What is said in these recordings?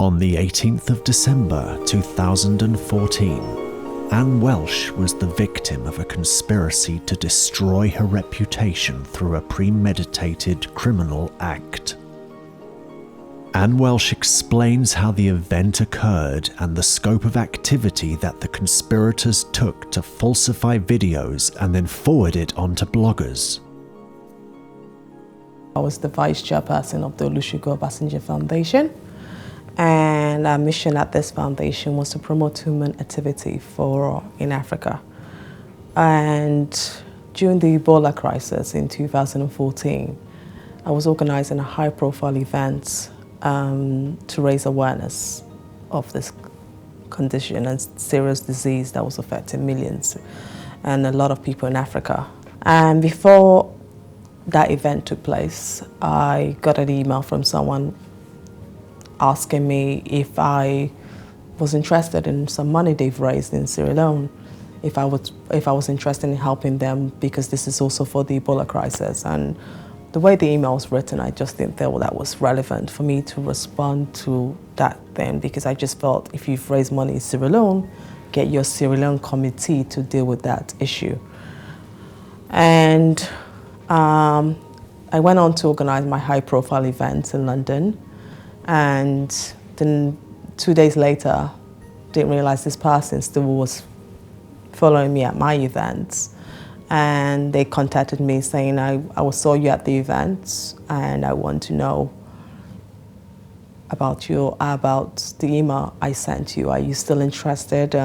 On the 18th of December 2014, Anne Welsh was the victim of a conspiracy to destroy her reputation through a premeditated criminal act. Anne Welsh explains how the event occurred and the scope of activity that the conspirators took to falsify videos and then forward it onto bloggers. I was the vice chairperson of the Olusegun Obasanjo Foundation, and our mission at this foundation was to promote human activity in Africa. And during the Ebola crisis in 2014, I was organizing a high-profile event to raise awareness of this condition and serious disease that was affecting millions and a lot of people in Africa. And before that event took place, I got an email from someone asking me if I was interested in some money they've raised in Sierra Leone, if I was interested in helping them, because this is also for the Ebola crisis. And the way the email was written, I just didn't feel that was relevant for me to respond to that then, because I just felt if you've raised money in Sierra Leone, get your Sierra Leone committee to deal with that issue. And I went on to organize my high-profile event in London, and then 2 days later, didn't realize this person still was following me at my events. And they contacted me saying, I saw you at the event and I want to know about the email I sent you. Are you still interested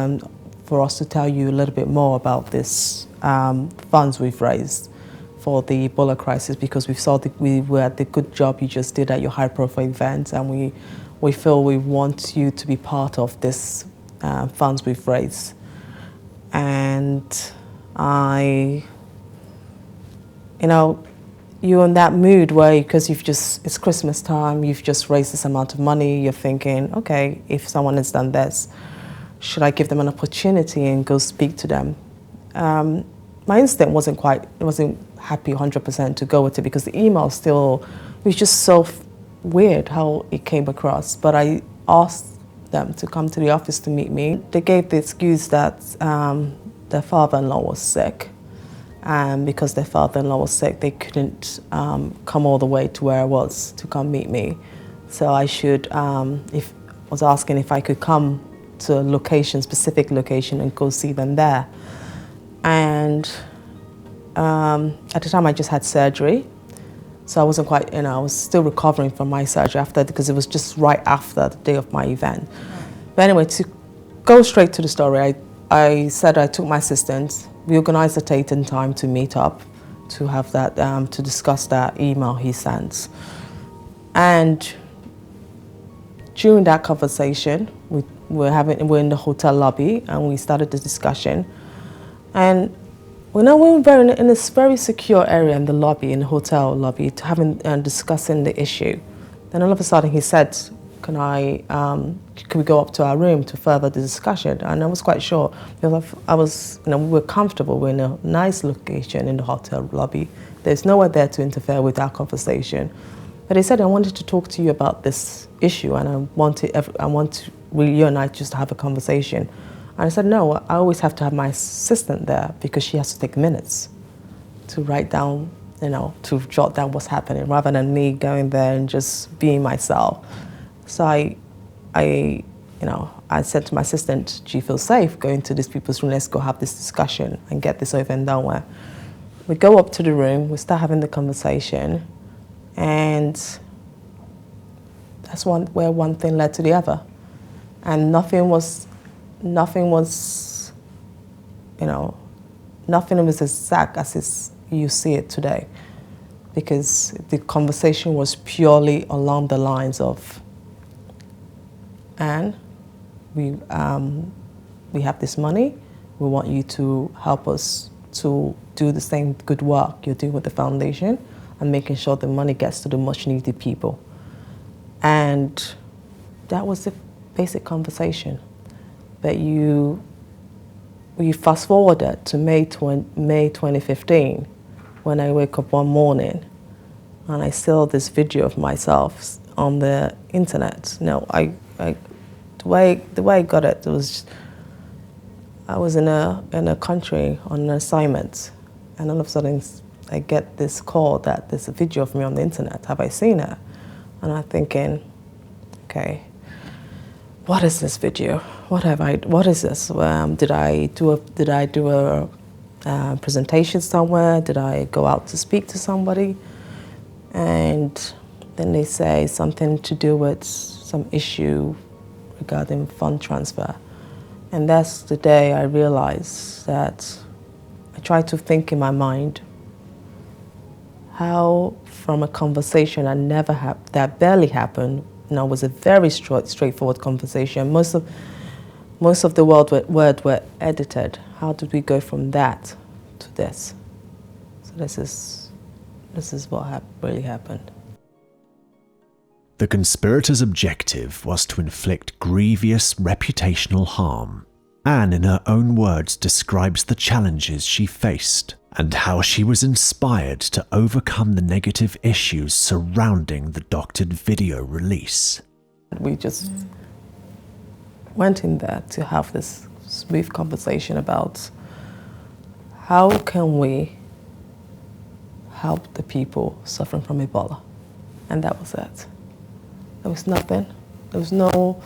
for us to tell you a little bit more about this funds we've raised for the Ebola crisis, because we were at the good job you just did at your high-profile event, and we feel we want you to be part of this funds we've raised. And you're in that mood where, because it's Christmas time, you've just raised this amount of money, you're thinking, okay, if someone has done this, should I give them an opportunity and go speak to them? My instinct wasn't happy 100% to go with it, because the email it was just so weird how it came across. But I asked them to come to the office to meet me. They gave the excuse that their father-in-law was sick. And because their father-in-law was sick, they couldn't come all the way to where I was to come meet me. So I was asking if I could come to a specific location and go see them there. And at the time I just had surgery. So I wasn't quite, I was still recovering from my surgery because it was just right after the day of my event. But anyway, to go straight to the story, I said I took my assistant. We organized a date and time to meet up, to have that, to discuss that email he sent. And during that conversation, we're in the hotel lobby, and we started the discussion. And we were in this very secure area in the lobby, in the hotel lobby, discussing the issue. Then all of a sudden he said, can we go up to our room to further the discussion? And I was quite sure, because we were comfortable. We're in a nice location in the hotel lobby. There's nowhere there to interfere with our conversation. But he said, I wanted to talk to you about this issue, and I want you and I just to have a conversation. And I said, no, I always have to have my assistant there, because she has to take minutes to write down, to jot down what's happening, rather than me going there and just being myself. So I said to my assistant, do you feel safe going to these people's room? Let's go have this discussion and get this over and done with. We go up to the room, we start having the conversation, and that's where one thing led to the other. And nothing was exact as you see it today, because the conversation was purely along the lines of, Anne, we have this money, we want you to help us to do the same good work you're doing with the foundation and making sure the money gets to the much needed people. And that was the basic conversation. But you fast forwarded to May 2015, when I wake up one morning and I saw this video of myself on the internet. Now, Like the way I got it was, I was in a country on an assignment, and all of a sudden I get this call that there's a video of me on the internet. Have I seen it? And I'm thinking, okay, what is this video? What is this? Did I do a presentation somewhere? Did I go out to speak to somebody? And then they say something to do with some issue regarding fund transfer. And that's the day I realized that I tried to think in my mind how from a conversation that barely happened, was a very straightforward conversation. Most of the words were edited. How did we go from that to this? So this is what really happened. The conspirators' objective was to inflict grievous reputational harm. Anne, in her own words, describes the challenges she faced and how she was inspired to overcome the negative issues surrounding the doctored video release. We just went in there to have this smooth conversation about how can we help the people suffering from Ebola. And that was it. There was nothing. There was no...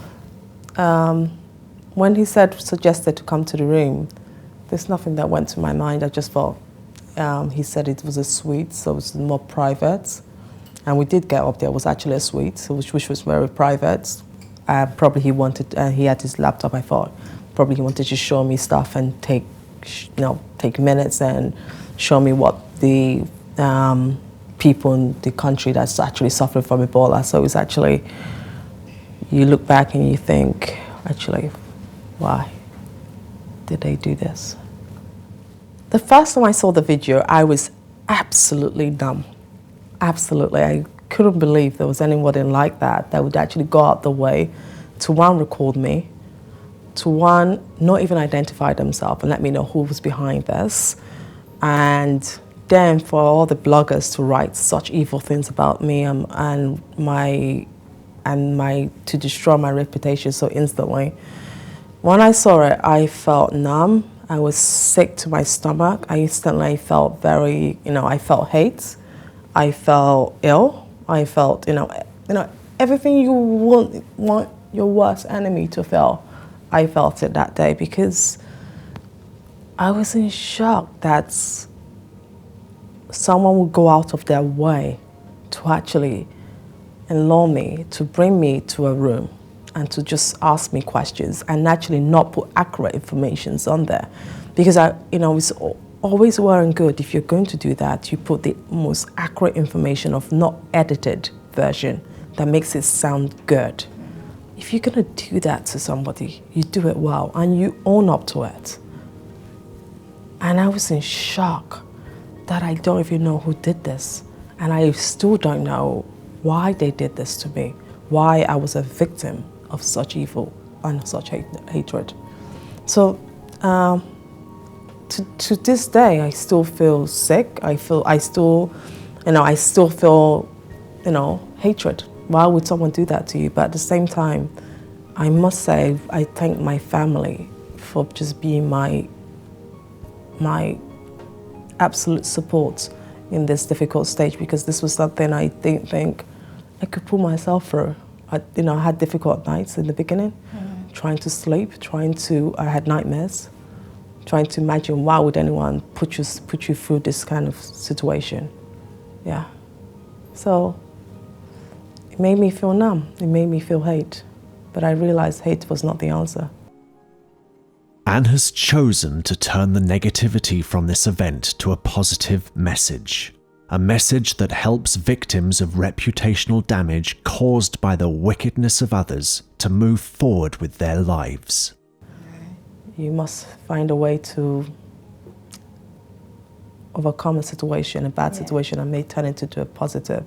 when he suggested to come to the room, there's nothing that went to my mind. I just thought, he said it was a suite, so it was more private. And we did get up there. It was actually a suite, which was very private. Probably he had his laptop, I thought. Probably he wanted to show me stuff and take minutes and show me what the people in the country that's actually suffering from Ebola. So it's actually, you look back and you think, actually, why did they do this? The first time I saw the video, I was absolutely numb. Absolutely. I couldn't believe there was anybody like that would actually go out the way to, one, record me, to, one, not even identify themselves and let me know who was behind this, and then for all the bloggers to write such evil things about me and to destroy my reputation so instantly. When I saw it, I felt numb. I was sick to my stomach. I instantly felt very, I felt hate. I felt ill. I felt, everything you want your worst enemy to feel. I felt it that day because I was in shock that someone would go out of their way to actually allow me, to bring me to a room and to just ask me questions and actually not put accurate information on there. Because it's always well and good if you're going to do that, you put the most accurate information of not edited version that makes it sound good. If you're gonna do that to somebody, you do it well and you own up to it. And I was in shock that I don't even know who did this. And I still don't know why they did this to me, why I was a victim of such evil and such hatred. So to this day, I still feel sick. I still feel, hatred. Why would someone do that to you? But at the same time, I must say, I thank my family for just being my absolute support in this difficult stage, because this was something I didn't think I could pull myself through. I had difficult nights in the beginning, trying to sleep, I had nightmares, trying to imagine why would anyone put you through this kind of situation. Yeah. So it made me feel numb, it made me feel hate, but I realized hate was not the answer. Anne has chosen to turn the negativity from this event to a positive message. A message that helps victims of reputational damage caused by the wickedness of others to move forward with their lives. You must find a way to overcome a situation, a bad situation, and make turn it into a positive.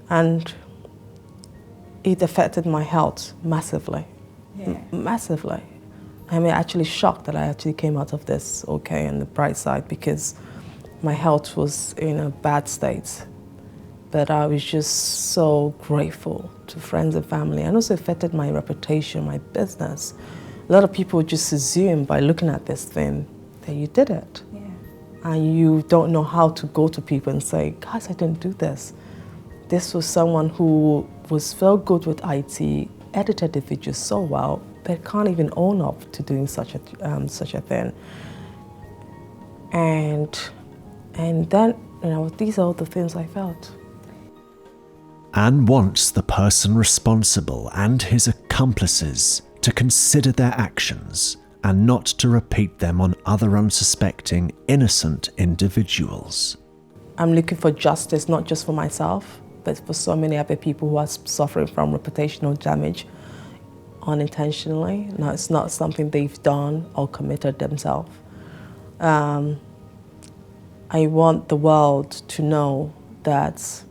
And it affected my health massively, massively. I'm actually shocked that I actually came out of this okay on the bright side, because my health was in a bad state. But I was just so grateful to friends and family, and also affected my reputation, my business. A lot of people just assume by looking at this thing that you did it. Yeah. And you don't know how to go to people and say, guys, I didn't do this. This was someone who was so good with IT, edited the video so well, but can't even own up to doing such a thing. And then, these are all the things I felt. Anne wants the person responsible and his accomplices to consider their actions and not to repeat them on other unsuspecting, innocent individuals. I'm looking for justice, not just for myself, but for so many other people who are suffering from reputational damage unintentionally. No, it's not something they've done or committed themselves. I want the world to know that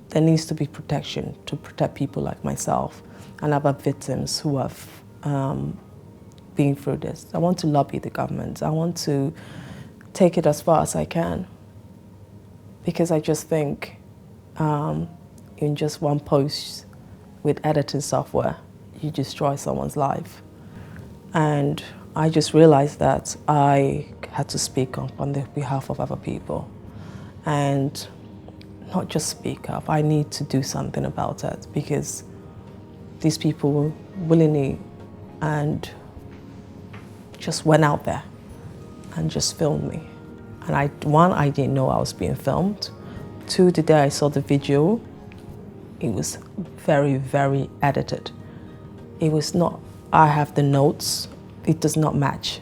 there needs to be protection to protect people like myself and other victims who have been through this. I want to lobby the government. I want to take it as far as I can, because I just think in just one post with editing software, you destroy someone's life. And I just realized that I had to speak up on the behalf of other people. And not just speak up, I need to do something about it, because these people willingly and just went out there and just filmed me. And I didn't know I was being filmed. 2, the day I saw the video, it was very, very edited. It was not, I have the notes, it does not match.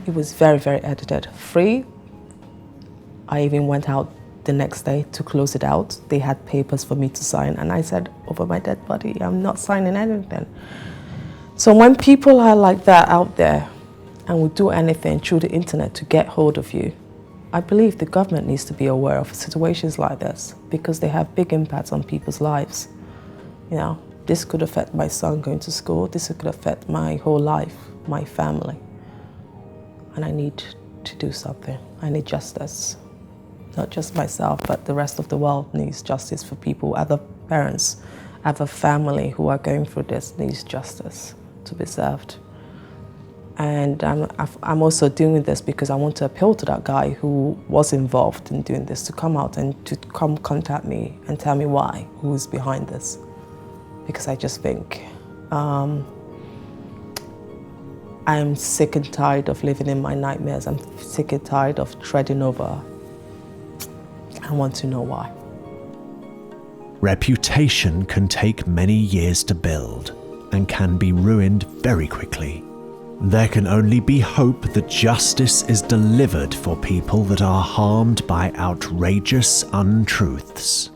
It was very, very edited. 3, I even went out the next day to close it out. They had papers for me to sign, and I said, over my dead body, I'm not signing anything. So when people are like that out there and will do anything through the internet to get hold of you, I believe the government needs to be aware of situations like this, because they have big impacts on people's lives. This could affect my son going to school, this could affect my whole life, my family. And I need to do something. I need justice. Not just myself, but the rest of the world needs justice for people. Other parents, other family who are going through this needs justice to be served. And I'm also doing this because I want to appeal to that guy who was involved in doing this to come out and to come contact me and tell me why, who is behind this. Because I just think I'm sick and tired of living in my nightmares. I'm sick and tired of treading over. I want to know why. Reputation can take many years to build and can be ruined very quickly. There can only be hope that justice is delivered for people that are harmed by outrageous untruths.